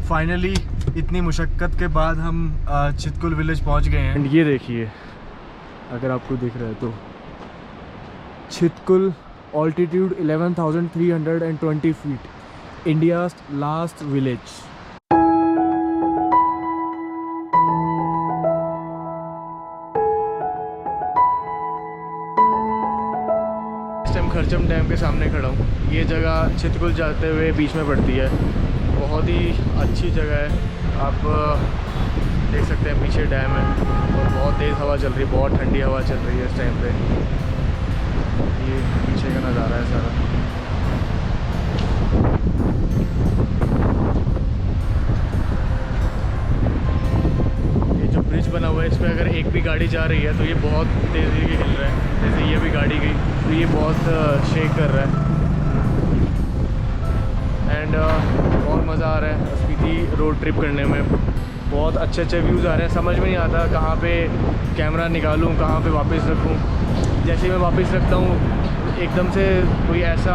Finally इतनी मुशक्क़त के बाद हम चितकुल विलेज पहुंच गए हैं। एंड ये देखिए, अगर आपको दिख रहा है तो Chitkul altitude 11,320 feet, India's last village. इस टाइम खरचम डैम के सामने खड़ा हूँ। ये जगह चितकुल जाते हुए बीच में पड़ती है। बहुत ही अच्छी जगह है। आप देख सकते हैं पीछे डैम है और बहुत तेज़ हवा चल रही है, बहुत ठंडी हवा चल रही है इस टाइम पे। ये पीछे का नज़ारा है सारा। ये जो ब्रिज बना हुआ है, इस पर अगर एक भी गाड़ी जा रही है तो ये बहुत तेज़ी से हिल रहा है। जैसे ये भी गाड़ी गई तो ये बहुत शेक कर रहा है। एंड बहुत मज़ा आ रहा है स्पीति रोड ट्रिप करने में। बहुत अच्छे अच्छे व्यूज़ आ रहे हैं। समझ में नहीं आता कहाँ पे कैमरा निकालूं, कहाँ पे वापस रखूं। जैसे ही मैं वापस रखता हूँ एकदम से कोई ऐसा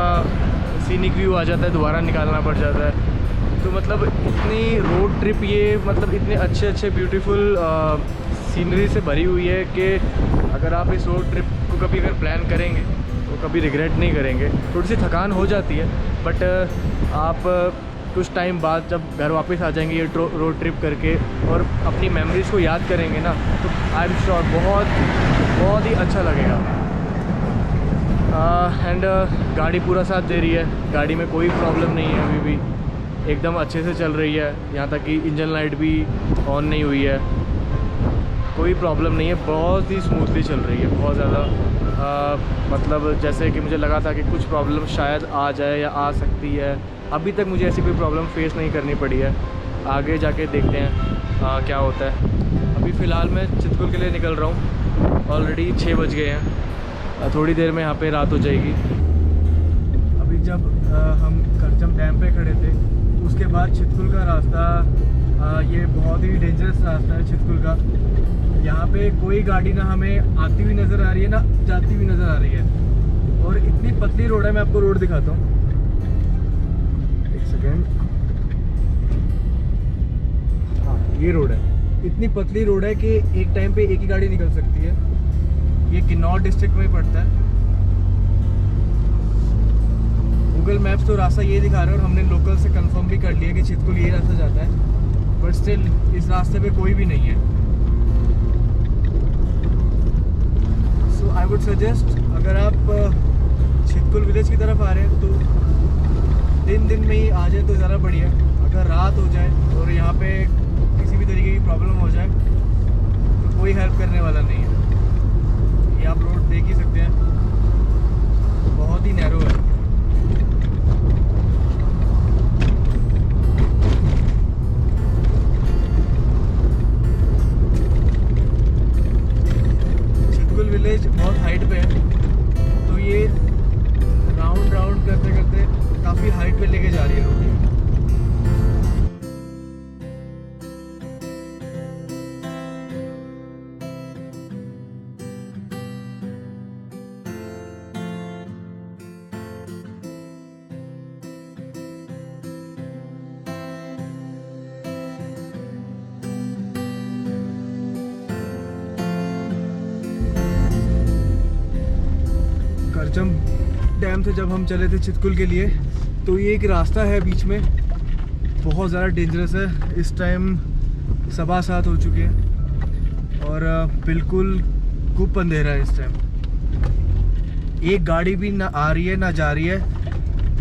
सीनिक व्यू आ जाता है, दोबारा निकालना पड़ जाता है। तो मतलब इतनी रोड ट्रिप ये मतलब इतने अच्छे अच्छे ब्यूटीफुल सीनरी से भरी हुई है कि अगर आप इस रोड ट्रिप को कभी अगर प्लान करेंगे तो कभी रिग्रेट नहीं करेंगे। थोड़ी सी थकान हो जाती है बट आप कुछ टाइम बाद जब घर वापस आ जाएंगे ये रोड ट्रिप करके और अपनी मेमोरीज़ को याद करेंगे ना, तो आई एम श्योर बहुत ही अच्छा लगेगा। एंड गाड़ी पूरा साथ दे रही है। गाड़ी में कोई प्रॉब्लम नहीं है, अभी भी एकदम अच्छे से चल रही है। यहाँ तक कि इंजन लाइट भी ऑन नहीं हुई है, कोई प्रॉब्लम नहीं है। बहुत ही स्मूथली चल रही है, बहुत ज़्यादा। मतलब जैसे कि मुझे लगा था कि कुछ प्रॉब्लम शायद आ जाए या आ सकती है, अभी तक मुझे ऐसी कोई प्रॉब्लम फेस नहीं करनी पड़ी है। आगे जाके देखते हैं क्या होता है। अभी फ़िलहाल मैं चितकुल के लिए निकल रहा हूँ। ऑलरेडी 6 बज गए हैं। थोड़ी देर में यहाँ पे रात हो जाएगी। अभी जब हम खरचम डैम पे खड़े थे उसके बाद चितकुल का रास्ता, ये बहुत ही डेंजरस रास्ता है चितकुल का। यहाँ पे कोई गाड़ी ना हमें आती हुई नज़र आ रही है ना जाती हुई नज़र आ रही है। और इतनी पतली रोड है, मैं आपको रोड दिखाता हूँ, एक सेकेंड। हाँ, ये रोड है। इतनी पतली रोड है कि एक टाइम पे एक ही गाड़ी निकल सकती है। ये किन्नौर डिस्ट्रिक्ट में पड़ता है। गूगल मैप्स तो रास्ता ये दिखा रहा है और हमने लोकल से कंफर्म भी कर लिया कि चितकुल ये रास्ता जाता है, बट स्टिल इस रास्ते पे कोई भी नहीं है। सो आई वुड सजेस्ट, अगर आप चितकुल विलेज की तरफ आ रहे हैं तो दिन में ही आ जाए तो ज़्यादा बढ़िया। अगर रात हो जाए और यहाँ पे किसी भी तरीके की प्रॉब्लम हो जाए तो कोई हेल्प करने वाला नहीं है। ये आप रोड देख ही सकते हैं, बहुत ही नैरो है। चितकुल विलेज बहुत हाइट पे है, तो ये राउंड करते करते काफ़ी हाइट पे लेके जा रही है रोड। खरचम डैम से जब हम चले थे चितकुल के लिए तो ये एक रास्ता है बीच में, बहुत ज़्यादा डेंजरस है। इस टाइम 7:15 हो चुके हैं और बिल्कुल खूब अंधेरा है इस टाइम। एक गाड़ी भी ना आ रही है ना जा रही है।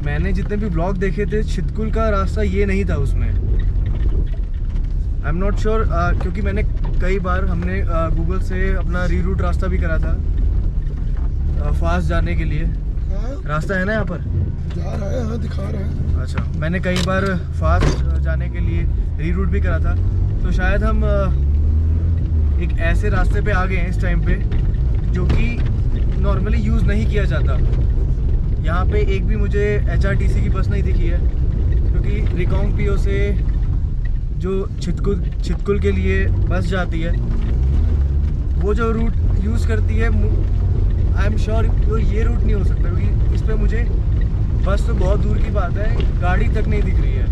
मैंने जितने भी ब्लॉग देखे थे चितकुल का रास्ता ये नहीं था उसमें। आई एम नॉट श्योर, क्योंकि मैंने कई बार हमने गूगल से अपना रीरूट रास्ता भी करा था फास्ट जाने के लिए। रास्ता है ना यहाँ पर जा रहा है, हाँ दिखा रहा है। अच्छा, मैंने कई बार फास्ट जाने के लिए रीरूट भी करा था, तो शायद हम एक ऐसे रास्ते पे आ गए हैं इस टाइम पे जो कि नॉर्मली यूज़ नहीं किया जाता। यहाँ पे एक भी मुझे HRTC की बस नहीं दिखी है, क्योंकि रिकांग PO से जो चितकुल के लिए बस जाती है वो जो रूट यूज़ करती है, आई एम श्योर ये रूट नहीं हो सकता, क्योंकि इस पर मुझे बस तो बहुत दूर की बात है, गाड़ी तक नहीं दिख रही है।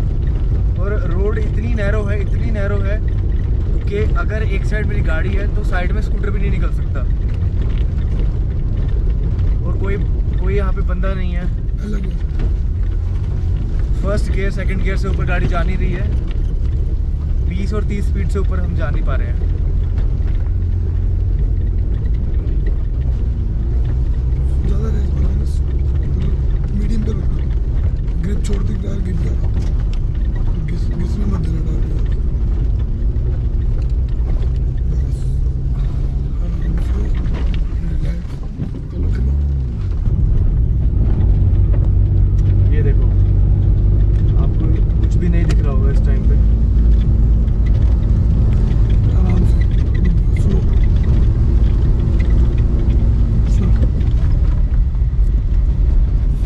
और रोड इतनी नैरो है, इतनी नैरो है कि अगर एक साइड मेरी गाड़ी है तो साइड में स्कूटर भी नहीं निकल सकता, और कोई यहाँ पे बंदा नहीं है। अलग है। फर्स्ट गियर सेकंड गियर से ऊपर गाड़ी जा नहीं रही है, 20 और 30 स्पीड से ऊपर हम जा नहीं पा रहे हैं। ज़्यादा रेस बनाना, मीडियम पे रखना, ग्रिप छोड़ के टायर गिर जाएगा, घिसने मत देना टायर को। बस आराम से रिलैक्स, चलो। ये देखो, आपको कुछ भी नहीं दिख रहा होगा इस टाइम पे। आराम से slow.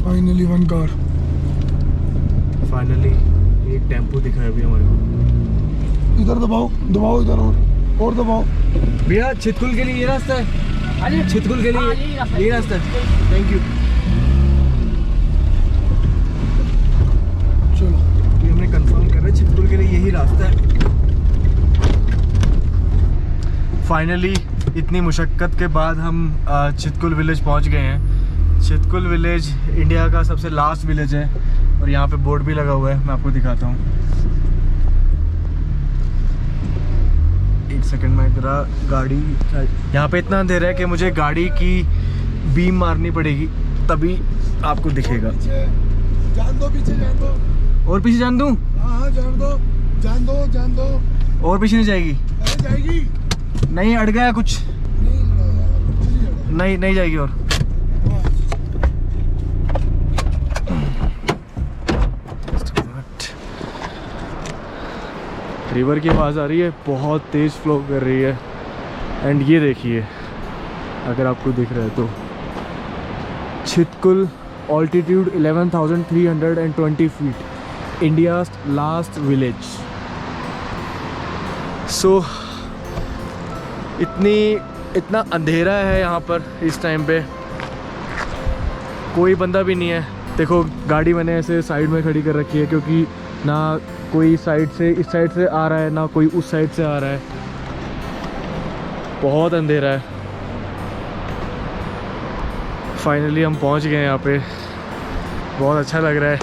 Finally one car. Finally एक टेम्पो दिखा है अभी हमारे को। इधर दबाओ दबाओ, इधर और दबाओ। भैया छितकुल के लिए ये रास्ता है, छितकुल के लिए ये रास्ता है। Thank you. चलो ये हमने कंफर्म कर रहे हैं, छितकुल के लिए यही रास्ता है। फाइनली इतनी मुशक्क़त के बाद हम छितकुल विलेज पहुंच गए हैं। छितकुल विलेज इंडिया का सबसे लास्ट विलेज है, और यहाँ पे बोर्ड भी लगा हुआ है, मैं आपको दिखाता हूँ। एक सेकंड में जरा गाड़ी, यहाँ पे इतना अंधेरा है कि मुझे गाड़ी की बीम मारनी पड़ेगी तभी आपको दिखेगा। पीछे जान दो, पीछे जान दो। और पीछे जान दूँ? हाँ जान दो, जान दो, जान दो। और पीछे नहीं जाएगी? अरे जाएगी। नहीं, अड़ गया कुछ? नहीं लड़ा यार, कुछ नहीं लड़ा। नहीं जाएगी। और रिवर की आवाज़ आ रही है, बहुत तेज़ फ्लो कर रही है। एंड ये देखिए, अगर आपको दिख रहा है तो Chitkul altitude 11,320 feet, India's last village. So इतना अंधेरा है यहाँ पर इस टाइम पे, कोई बंदा भी नहीं है। देखो गाड़ी मैंने ऐसे साइड में खड़ी कर रखी है, क्योंकि ना कोई साइड से इस साइड से आ रहा है, ना कोई उस साइड से आ रहा है। बहुत अंधेरा है। फाइनली हम पहुंच गए यहाँ पे, बहुत अच्छा लग रहा है।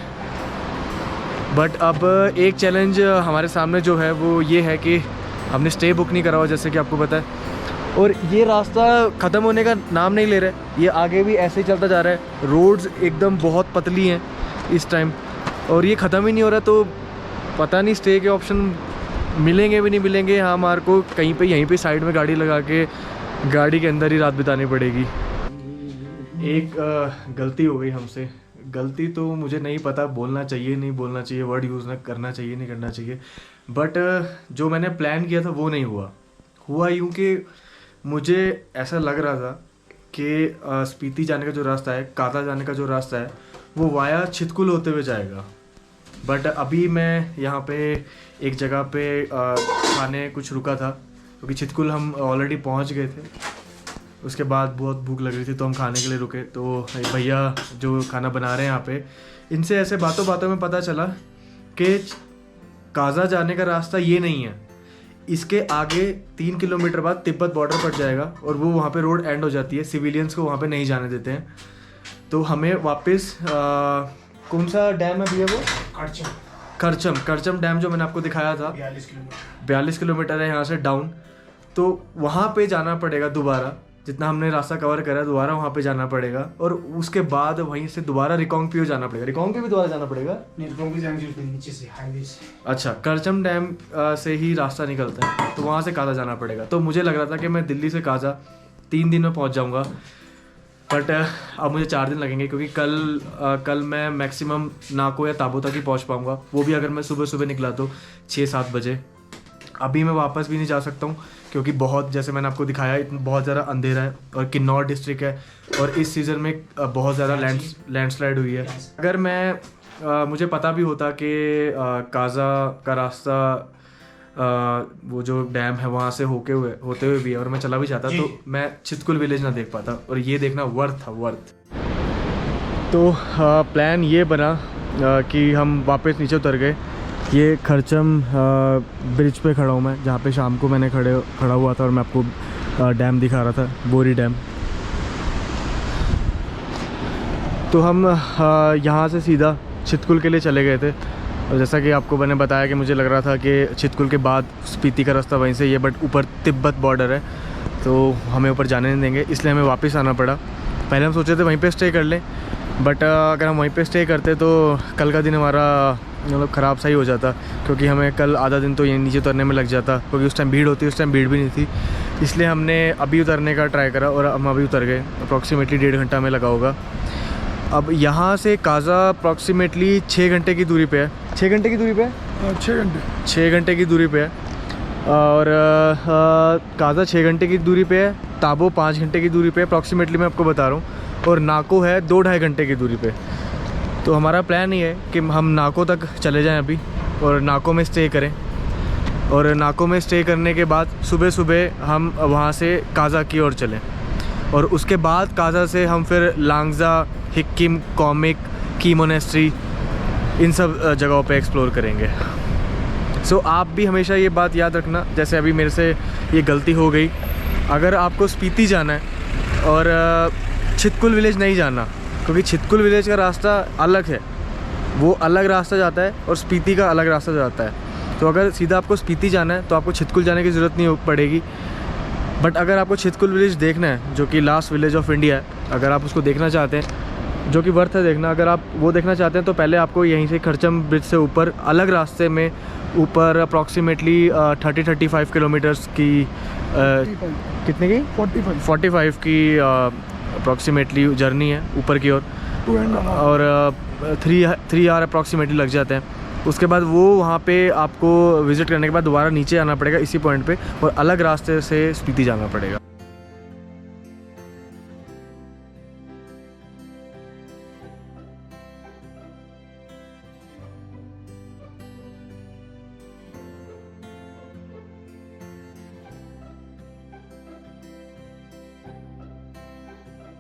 बट अब एक चैलेंज हमारे सामने जो है वो ये है कि हमने स्टे बुक नहीं करा हुआ, जैसे कि आपको पता है, और ये रास्ता ख़त्म होने का नाम नहीं ले रहा है। ये आगे भी ऐसे ही चलता जा रहा है। रोड्स एकदम बहुत पतली हैं इस टाइम, और ये ख़त्म ही नहीं हो रहा। तो पता नहीं स्टे के ऑप्शन मिलेंगे भी नहीं मिलेंगे। हाँ, हमारे को कहीं पे यहीं पे साइड में गाड़ी लगा के गाड़ी के अंदर ही रात बितानी पड़ेगी। एक गलती हो गई हमसे। गलती तो मुझे नहीं पता, बोलना चाहिए नहीं बोलना चाहिए, वर्ड यूज़ ना करना चाहिए नहीं करना चाहिए, बट जो मैंने प्लान किया था वो नहीं हुआ यूँ कि मुझे ऐसा लग रहा था कि स्पीति जाने का जो रास्ता है, काता जाने का जो रास्ता है, वो वाया छितकुल होते हुए जाएगा। बट अभी मैं यहाँ पे एक जगह पे खाने कुछ रुका था, क्योंकि छितकुल हम ऑलरेडी पहुँच गए थे। उसके बाद बहुत भूख लग रही थी तो हम खाने के लिए रुके। तो भैया जो खाना बना रहे हैं यहाँ पे, इनसे ऐसे बातों बातों में पता चला कि काजा जाने का रास्ता ये नहीं है, इसके आगे 3 किलोमीटर बाद तिब्बत बॉर्डर पड़ जाएगा, और वो वहाँ पे रोड एंड हो जाती है। सिविलियंस को वहाँ पे नहीं जाने देते हैं। तो हमें वापस कौन सा डैम है भैया वो? करचम डैम, जो मैंने आपको दिखाया था, 42 किलोमीटर है यहाँ से डाउन। तो वहाँ पे जाना पड़ेगा दोबारा, जितना हमने रास्ता कवर करा दोबारा वहाँ पे जाना पड़ेगा, और उसके बाद वहीं से दोबारा रिकोंगपियो जाना पड़ेगा। रिकोंगपियो भी दोबारा जाना पड़ेगा? नीचे से हाईवे से। अच्छा, करचम डैम से ही रास्ता निकलता है, तो वहाँ से काजा जाना पड़ेगा। तो मुझे लग रहा था कि मैं दिल्ली से काजा 3 दिन में पहुँच जाऊँगा, बट अब मुझे 4 दिन लगेंगे, क्योंकि कल मैं मैक्सिमम नाको या ताबो तक ही पहुँच पाऊँगा, वो भी अगर मैं सुबह निकला तो 6-7 बजे। अभी मैं वापस भी नहीं जा सकता हूँ, क्योंकि बहुत, जैसे मैंने आपको दिखाया, बहुत ज़्यादा अंधेरा है, और किन्नौर डिस्ट्रिक्ट है, और इस सीज़न में बहुत ज़्यादा लैंडस्लाइड हुई है। अगर मैं मुझे पता भी होता कि काजा का रास्ता वो जो डैम है वहाँ से होते हुए भी है, और मैं चला भी जाता, तो मैं छितकुल विलेज ना देख पाता, और ये देखना वर्थ। तो प्लान ये बना कि हम वापस नीचे उतर गए, ये खरचम ब्रिज पे खड़ा हूँ मैं, जहाँ पे शाम को मैंने खड़ा हुआ था और मैं आपको डैम दिखा रहा था, बोरी डैम। तो हम यहाँ से सीधा छितकुल के लिए चले गए थे, और जैसा कि आपको मैंने बताया कि मुझे लग रहा था कि छितकुल के बाद स्पीति का रास्ता वहीं से ही है, बट ऊपर तिब्बत बॉर्डर है तो हमें ऊपर जाने नहीं देंगे, इसलिए हमें वापस आना पड़ा। पहले हम सोचे थे वहीं पे स्टे कर लें, बट अगर हम वहीं पे स्टे करते तो कल का दिन हमारा मतलब ख़राब सा ही हो जाता, क्योंकि हमें कल आधा दिन तो ये नीचे उतरने में लग जाता, क्योंकि उस टाइम भीड़ होती, उस टाइम भीड़ भी नहीं थी। इसलिए हमने अभी उतरने का ट्राई करा और हम अभी उतर गए। अप्रॉक्सीमेटली 1.5 घंटा में लगा होगा। अब यहाँ से काज़ा अप्रॉक्सीमेटली 6 घंटे की दूरी पे है। 6 घंटे की दूरी पे है? 6 घंटे की दूरी पे है। और काज़ा 6 घंटे की दूरी पे है, ताबो 5 घंटे की दूरी पे है अप्रॉक्सीमेटली, मैं आपको बता रहा हूँ, और नाको है 2-2.5 घंटे की दूरी पे। तो हमारा प्लान ये है कि हम नाको तक चले जाएं अभी और नाको में स्टे करें, और नाको में स्टे करने के बाद सुबह सुबह हम वहाँ से काज़ा की ओर चलें, और उसके बाद काज़ा से हम फिर लांगजा, हिक्किम, कॉमिक, की मोनेस्ट्री, इन सब जगहों पे एक्सप्लोर करेंगे। सो आप भी हमेशा ये बात याद रखना, जैसे अभी मेरे से ये गलती हो गई, अगर आपको स्पीति जाना है और छितकुल विलेज नहीं जाना, क्योंकि छितकुल विलेज का रास्ता अलग है, वो अलग रास्ता जाता है और स्पीति का अलग रास्ता जाता है। तो अगर सीधा आपको स्पीति जाना है तो आपको छितकुल जाने की ज़रूरत नहीं पड़ेगी। बट अगर आपको छितकुल विलेज देखना है, जो कि लास्ट विलेज ऑफ इंडिया है, अगर आप उसको देखना चाहते हैं, जो कि वर्थ है देखना, अगर आप वो देखना चाहते हैं तो पहले आपको यहीं से खरचम ब्रिज से ऊपर अलग रास्ते में ऊपर अप्रॉक्सीमेटली 30-35 किलोमीटर्स की कितने की 45 की अप्रॉक्सीमेटली जर्नी है ऊपर की ओर, और 3 आवर अप्रॉक्सीमेटली लग जाते हैं। उसके बाद वो वहाँ पे आपको विज़िट करने के बाद दोबारा नीचे आना पड़ेगा इसी पॉइंट पे, और अलग रास्ते से स्पीति जाना पड़ेगा।